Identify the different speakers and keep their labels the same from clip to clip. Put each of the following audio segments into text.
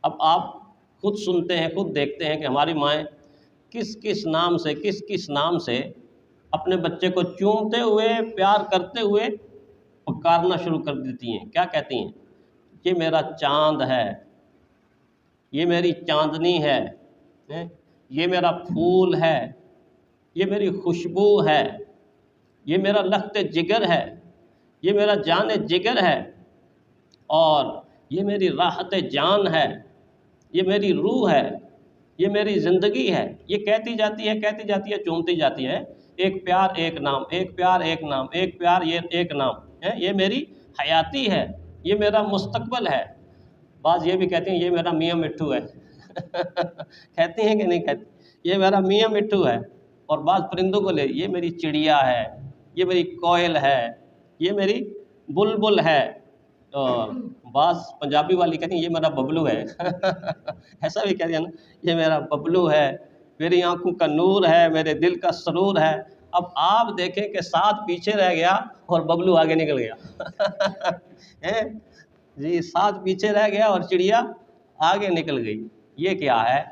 Speaker 1: اب آپ خود سنتے ہیں، خود دیکھتے ہیں کہ ہماری مائیں کس کس نام سے اپنے بچے کو چومتے ہوئے، پیار کرتے ہوئے پکارنا شروع کر دیتی ہیں۔ کیا کہتی ہیں؟ یہ میرا چاند ہے، یہ میری چاندنی ہے، یہ میرا پھول ہے، یہ میری خوشبو ہے، یہ میرا لخت جگر ہے، یہ میرا جان جگر ہے، اور یہ میری راحت جان ہے، یہ میری روح ہے، یہ میری زندگی ہے۔ یہ کہتی جاتی ہے، چومتی جاتی ہے، ایک پیار ایک نام، ایک پیار ایک نام، ایک پیار یہ ایک نام ہے، یہ میری حیاتی ہے، یہ میرا مستقبل ہے۔ بعض یہ بھی کہتے ہیں یہ میرا میاں مٹھو ہے کہتے ہیں کہ نہیں کہتے؟ یہ میرا میاں مٹھو ہے۔ اور بعض پرندوں کو لے، یہ میری چڑیا ہے، یہ میری کوئل ہے، یہ میری بلبل ہے۔ اور بعض پنجابی والی کہتی ہیں یہ میرا ببلو ہے ایسا بھی کہتے ہیں نا، یہ میرا ببلو ہے، میری آنکھوں کا نور ہے، میرے دل کا سرور ہے۔ اب آپ دیکھیں کہ ساتھ پیچھے رہ گیا اور ببلو آگے نکل گیا جی، ساتھ پیچھے رہ گیا اور چڑیا آگے نکل گئی۔ یہ کیا ہے؟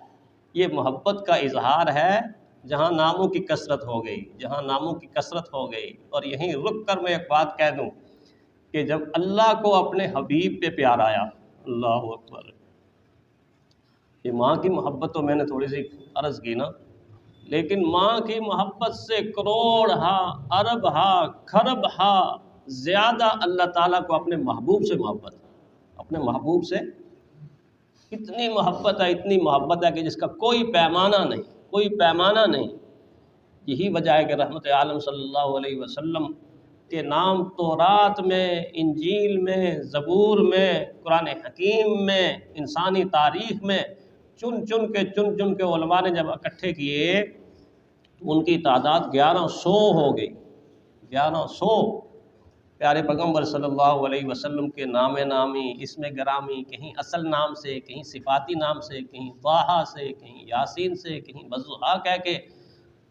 Speaker 1: یہ محبت کا اظہار ہے، جہاں ناموں کی کثرت ہو گئی، جہاں ناموں کی کثرت ہو گئی۔ اور یہیں رک کر میں ایک بات کہہ دوں کہ جب اللہ کو اپنے حبیب پہ پیار آیا، اللہ اکبر، یہ ماں کی محبت تو میں نے تھوڑی سی عرض کی نا، لیکن ماں کی محبت سے کروڑ ہا، ارب ہا، کھرب ہا زیادہ اللہ تعالیٰ کو اپنے محبوب سے محبت ہے۔ اپنے محبوب سے اتنی محبت ہے، اتنی محبت ہے کہ جس کا کوئی پیمانہ نہیں، کوئی پیمانہ نہیں۔ یہی وجہ ہے کہ رحمت عالم صلی اللہ علیہ وسلم کے نام تورات میں، انجیل میں، زبور میں، قرآن حکیم میں، انسانی تاریخ میں چن چن کے علماء نے جب اکٹھے کیے تو ان کی تعداد 1100 ہو گئی۔ 1100 پیارے پیغمبر صلی اللہ علیہ وسلم کے نام نامی، اسم گرامی، کہیں اصل نام سے، کہیں صفاتی نام سے، کہیں طٰہٰ سے، کہیں یاسین سے، کہیں والضحیٰ کہہ کے،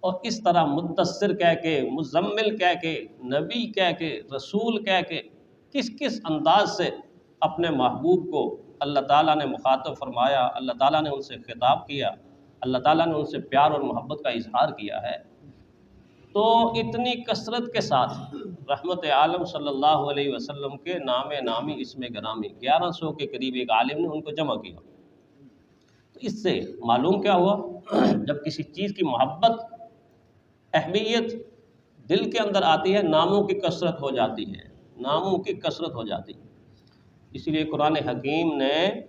Speaker 1: اور اس طرح مدثر کہہ کے، مزمل کہہ کے، نبی کہہ کے، رسول کہہ کے، کس کس انداز سے اپنے محبوب کو اللہ تعالیٰ نے مخاطب فرمایا، اللہ تعالیٰ نے ان سے خطاب کیا، اللہ تعالیٰ نے ان سے پیار اور محبت کا اظہار کیا ہے۔ تو اتنی کثرت کے ساتھ رحمت عالم صلی اللہ علیہ وسلم کے نام نامی، اسم گرامی 1100 کے قریب ایک عالم نے ان کو جمع کیا۔ تو اس سے معلوم کیا ہوا؟ جب کسی چیز کی محبت، اہمیت دل کے اندر آتی ہے، ناموں کی کثرت ہو جاتی ہے، ناموں کی کثرت ہو جاتی ہے۔ اسی لیے قرآن حکیم نے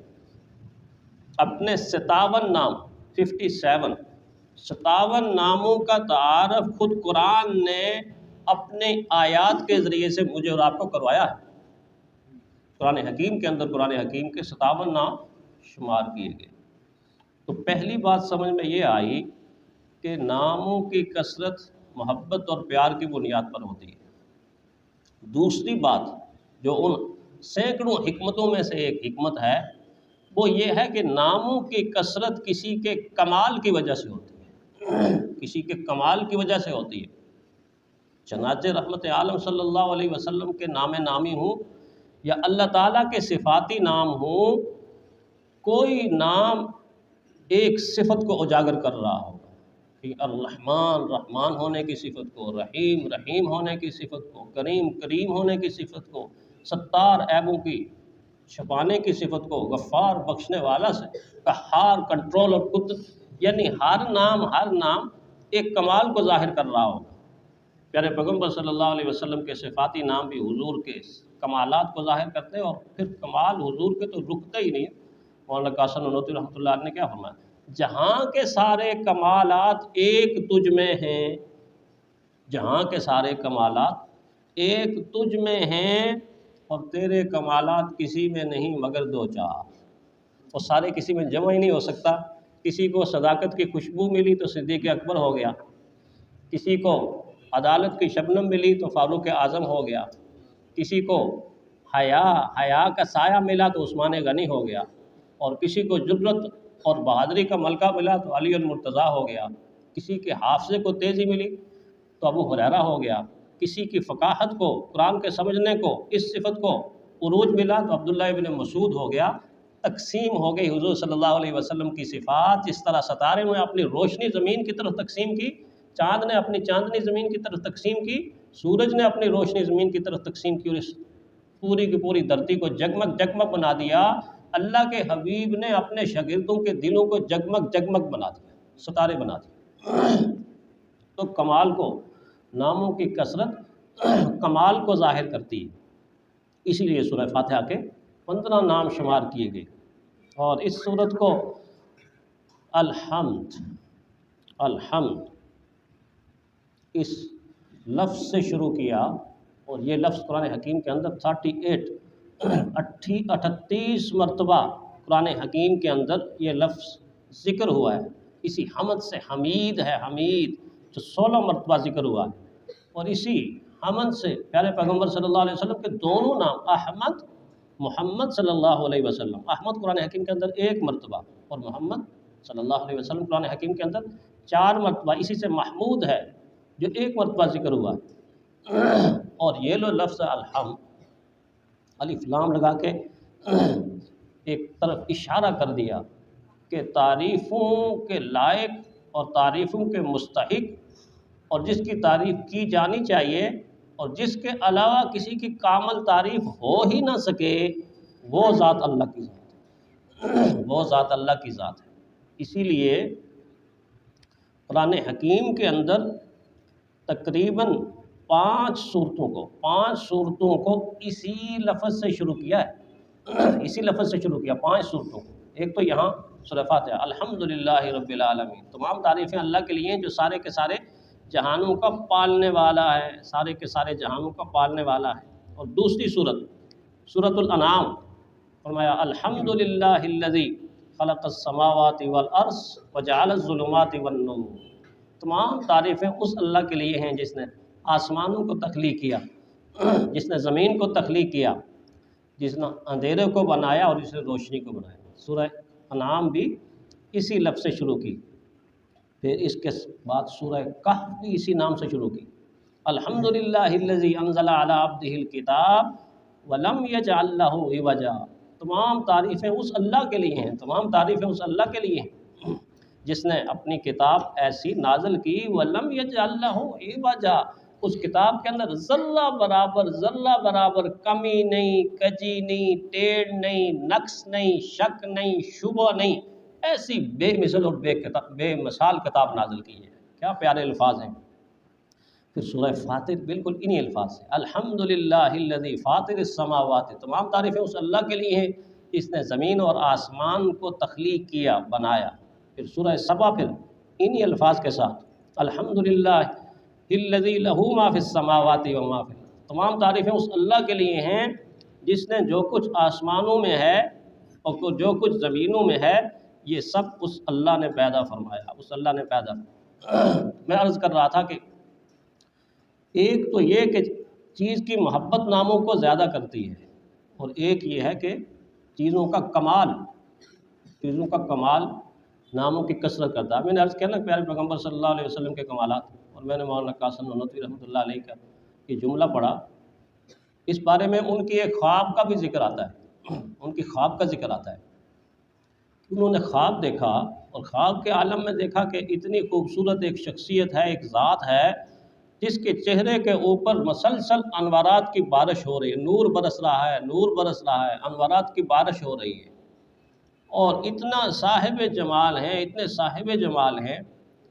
Speaker 1: اپنے 57 نام، 57 ناموں کا تعارف خود قرآن نے اپنے آیات کے ذریعے سے مجھے اور آپ کو کروایا ہے۔ قرآن حکیم کے اندر قرآن حکیم کے 57 نام شمار کیے گئے۔ تو پہلی بات سمجھ میں یہ آئی کہ ناموں کی کثرت محبت اور پیار کی بنیاد پر ہوتی ہے۔ دوسری بات جو ان سینکڑوں حکمتوں میں سے ایک حکمت ہے، وہ یہ ہے کہ ناموں کی کثرت کسی کے کمال کی وجہ سے ہوتی ہے، کسی کے کمال کی وجہ سے ہوتی ہے۔ چنانچہ رحمت عالم صلی اللہ علیہ وسلم کے نام نامی ہوں یا اللہ تعالیٰ کے صفاتی نام ہوں، کوئی نام ایک صفت کو اجاگر کر رہا ہوگا کہ الرحمن رحمان ہونے کی صفت کو، رحیم رحیم ہونے کی صفت کو، کریم کریم ہونے کی صفت کو، ستار عیبوں کی چھپانے کی صفت کو، غفار بخشنے والا سے، قہار کنٹرول اور قدرت، یعنی ہر نام ایک کمال کو ظاہر کر رہا ہوگا۔ پیارے پیغمبر صلی اللہ علیہ وسلم کے صفاتی نام بھی حضور کے کمالات کو ظاہر کرتے ہیں، اور پھر کمال حضور کے تو رکتے ہی نہیں۔ مولانا قاسم نانوتوی رحمۃ اللہ علیہ نے کیا فرمایا؟ جہاں کے سارے کمالات ایک تجھ میں ہیں، جہاں کے سارے کمالات ایک تجھ میں ہیں، اور تیرے کمالات کسی میں نہیں مگر دو چار، اور سارے کسی میں جمع ہی نہیں ہو سکتا۔ کسی کو صداقت کی خوشبو ملی تو صدیق اکبر ہو گیا، کسی کو عدالت کی شبنم ملی تو فاروق اعظم ہو گیا، کسی کو حیا کا سایہ ملا تو عثمان غنی ہو گیا، اور کسی کو جرت اور بہادری کا ملکہ ملا تو علی المرتضیٰ ہو گیا، کسی کے حافظے کو تیزی ملی تو ابو ہریرہ ہو گیا، کسی کی فقاہت کو، قرآن کے سمجھنے کو، اس صفت کو عروج ملا تو عبداللہ ابن مسعود ہو گیا۔ تقسیم ہو گئی حضور صلی اللہ علیہ وسلم کی صفات، جس طرح ستارے نے اپنی روشنی زمین کی طرف تقسیم کی، چاند نے اپنی چاندنی زمین کی طرف تقسیم کی، سورج نے اپنی روشنی زمین کی طرف تقسیم کی، اور اس پوری کی پوری دھرتی کو جگمگ جگمگ بنا دیا۔ اللہ کے حبیب نے اپنے شاگردوں کے دلوں کو جگمگ جگمگ بنا دیا، ستارے بنا دیے۔ تو کمال کو، ناموں کی کثرت کمال کو ظاہر کرتی ہے، اسی لیے سورہ فاتحہ کے 15 نام شمار کیے گئے۔ اور اس سورت کو الحمد اس لفظ سے شروع کیا، اور یہ لفظ قرآن حکیم کے اندر 38 مرتبہ قرآن حکیم کے اندر یہ لفظ ذکر ہوا ہے۔ اسی حمد سے حمید ہے، حمید جو 16 مرتبہ ذکر ہوا ہے، اور اسی حمد سے پیارے پیغمبر صلی اللہ علیہ وسلم کے دونوں نام احمد، محمد صلی اللہ علیہ وسلم، احمد قرآن حکیم کے اندر 1 مرتبہ، اور محمد صلی اللہ علیہ وسلم قرآن حکیم کے اندر 4 مرتبہ، اسی سے محمود ہے جو 1 مرتبہ ذکر ہوا ہے۔ اور یہ لو لفظ الحمد، الف لام لگا کے ایک طرف اشارہ کر دیا کہ تعریفوں کے لائق اور تعریفوں کے مستحق، اور جس کی تعریف کی جانی چاہیے اور جس کے علاوہ کسی کی کامل تعریف ہو ہی نہ سکے، وہ ذات اللہ کی ذات ہے، وہ ذات اللہ کی ذات ہے۔ اسی لیے قرآن حکیم کے اندر تقریباً 5 صورتوں کو اسی لفظ سے شروع کیا ہے، اسی لفظ سے شروع کیا 5 صورتوں کو۔ ایک تو یہاں سورہ فاتحہ، الحمدللہ رب العالمین، تمام تعریفیں اللہ کے لیے ہیں جو سارے کے سارے جہانوں کا پالنے والا ہے، سارے کے سارے جہانوں کا پالنے والا ہے۔ اور دوسری سورۃ الانعام، فرمایا الحمدللہ الذی خلق السماوات والارض وجعل الظلمات والنور، تمام تعریفیں اس اللہ کے لیے ہیں جس نے آسمانوں کو تخلیق کیا، جس نے زمین کو تخلیق کیا، جس نے اندھیرے کو بنایا اور جس نے روشنی کو بنایا۔ سورہ انعام بھی اسی لفظ سے شروع کی، پھر اس کے بعد سورہ کہف بھی اسی نام سے شروع کی، الحمدللہ الذی انزل علی عبدہ الکتاب ولم یجعل لہ عوجا، تمام تعریفیں اس اللہ کے لیے ہیں، تمام تعریفیں اس اللہ کے لیے ہیں جس نے اپنی کتاب ایسی نازل کی، وَلَمْ يَجْعَلْ لَهُ عِوَجًا، اس کتاب کے اندر ذرہ برابر کمی نہیں، کجی نہیں، ٹیڑھ نہیں، نقص نہیں، شک نہیں، شبہ نہیں، ایسی بے مثل اور بے مثال کتاب نازل کی ہے۔ کیا پیارے الفاظ ہیں۔ پھر سورہ فاطر بالکل انہی الفاظ سے، الحمدللہ الذی فاطر السماوات، تمام تعریفیں اس اللہ کے لیے ہیں جس نے زمین اور آسمان کو تخلیق کیا، بنایا۔ پھر سورہ سبا پھر انہی الفاظ کے ساتھ، الحمدللہ الذی لہ ما فی السماوات و ما فی الارض، تمام تعریفیں اس اللہ کے لیے ہیں جس نے جو کچھ آسمانوں میں ہے اور جو کچھ زمینوں میں ہے، یہ سب اس اللہ نے پیدا فرمایا، اس اللہ نے پیدا فرمایا۔ میں عرض کر رہا تھا کہ ایک تو یہ کہ چیز کی محبت ناموں کو زیادہ کرتی ہے، اور ایک یہ ہے کہ چیزوں کا کمال ناموں کی کثرت کرتا ہے۔ میں نے عرض کیا نا پیارے پیغمبر صلی اللہ علیہ وسلم کے کمالات، اور میں نے مولانا قاسم نانوتوی رحمۃ اللہ علیہ کا یہ جملہ پڑھا، اس بارے میں ان کی ایک خواب کا بھی ذکر آتا ہے، ان کی خواب کا ذکر آتا ہے۔ انہوں نے خواب دیکھا اور خواب کے عالم میں دیکھا کہ اتنی خوبصورت ایک شخصیت ہے، ایک ذات ہے جس کے چہرے کے اوپر مسلسل انوارات کی بارش ہو رہی ہے، نور برس رہا ہے، انوارات کی بارش ہو رہی ہے، اور اتنا صاحب جمال ہیں، اتنے صاحب جمال ہیں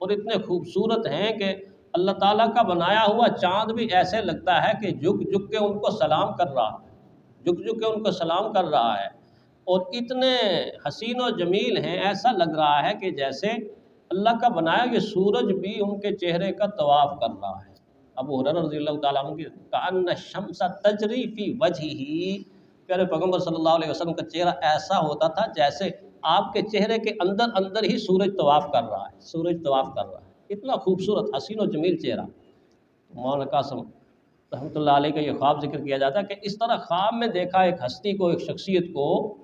Speaker 1: اور اتنے خوبصورت ہیں کہ اللہ تعالیٰ کا بنایا ہوا چاند بھی ایسے لگتا ہے کہ جھک کے ان کو سلام کر رہا ہے، اور اتنے حسین و جمیل ہیں، ایسا لگ رہا ہے کہ جیسے اللہ کا بنایا یہ سورج بھی ان کے چہرے کا طواف کر رہا ہے۔ ابو ہریرہ رضی اللہ تعالیٰ عنہ کی کأن الشمس تجری فی وجہہ، پیارے پیغمبر صلی اللہ علیہ وسلم کا چہرہ ایسا ہوتا تھا جیسے آپ کے چہرے کے اندر ہی سورج طواف کر رہا ہے، اتنا خوبصورت حسین و جمیل چہرہ۔ مولانا قاسم رحمۃ اللہ علیہ کا یہ خواب ذکر کیا جاتا ہے کہ اس طرح خواب میں دیکھا ایک ہستی کو، ایک شخصیت کو،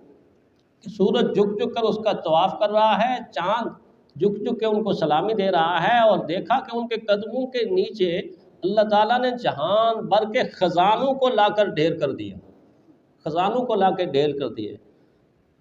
Speaker 1: کہ سورج جھک کر اس کا طواف کر رہا ہے، چاند جھک کے ان کو سلامی دے رہا ہے، اور دیکھا کہ ان کے قدموں کے نیچے اللہ تعالیٰ نے جہان بھر کے خزانوں کو لا کر ڈھیر کر دیا،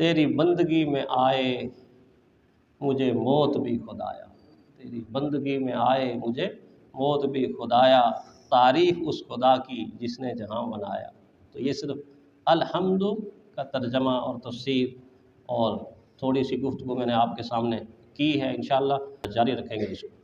Speaker 1: تیری بندگی میں آئے مجھے موت بھی خدایا، تیری بندگی میں آئے مجھے موت بھی خدایا، تعریف اس خدا کی جس نے جہاں بنایا۔ تو یہ صرف الحمد کا ترجمہ اور تفسیر اور تھوڑی سی گفتگو میں نے آپ کے سامنے کی ہے، انشاءاللہ جاری رکھیں گے اس کو۔